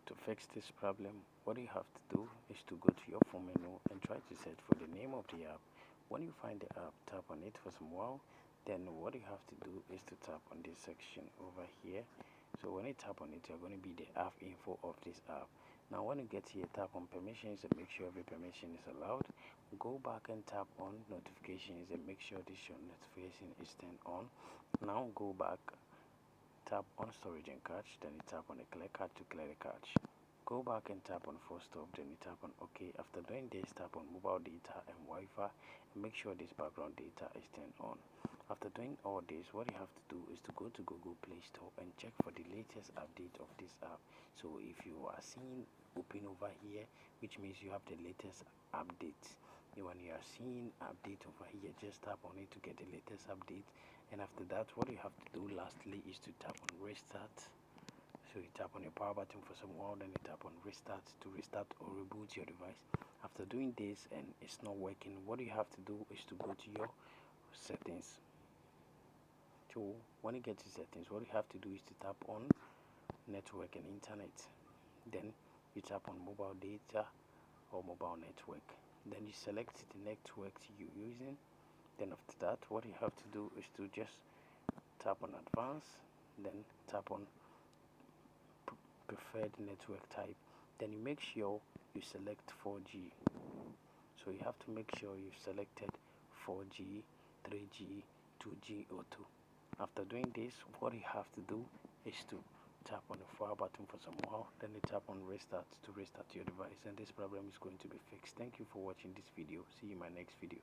To fix this problem, what you have to do is to go to your phone menu and try to search for the name of the app. When you find the app, tap on it for some while. Then what you have to do is to tap on this section over here. So when you tap on it, you're going to be the app info of this app. Now when you get here, tap on permissions and make sure every permission is allowed. Go back and tap on notifications and make sure this your notification is turned on. Now go back, tap on storage and cache, then you tap on the clear cache to clear the cache. Go back and tap on force stop, then you tap on OK. After doing this, tap on mobile data and Wi-Fi and make sure this background data is turned on. After doing all this, what you have to do is to go to Google Play Store and check for the latest update of this app. So if you are seeing open over here, which means you have the latest update. When you are seeing update over here, just tap on it to get the latest update. And after that, what you have to do lastly is to tap on restart. So you tap on your power button for some while, then you tap on restart to restart or reboot your device. After doing this and it's not working, what you have to do is to go to your settings. So when you get to settings, what you have to do is to tap on network and internet. Then you tap on mobile data or mobile network. Then you select the network you're using. Then after that, what you have to do is to just tap on advanced, then tap on preferred network type. Then you make sure you select 4G. So you have to make sure you've selected 4G, 3G, 2G or 2. After doing this, what you have to do is to tap on the power button for some while, then you tap on restart to restart your device, and this problem is going to be fixed. Thank you for watching this video. See you in my next video.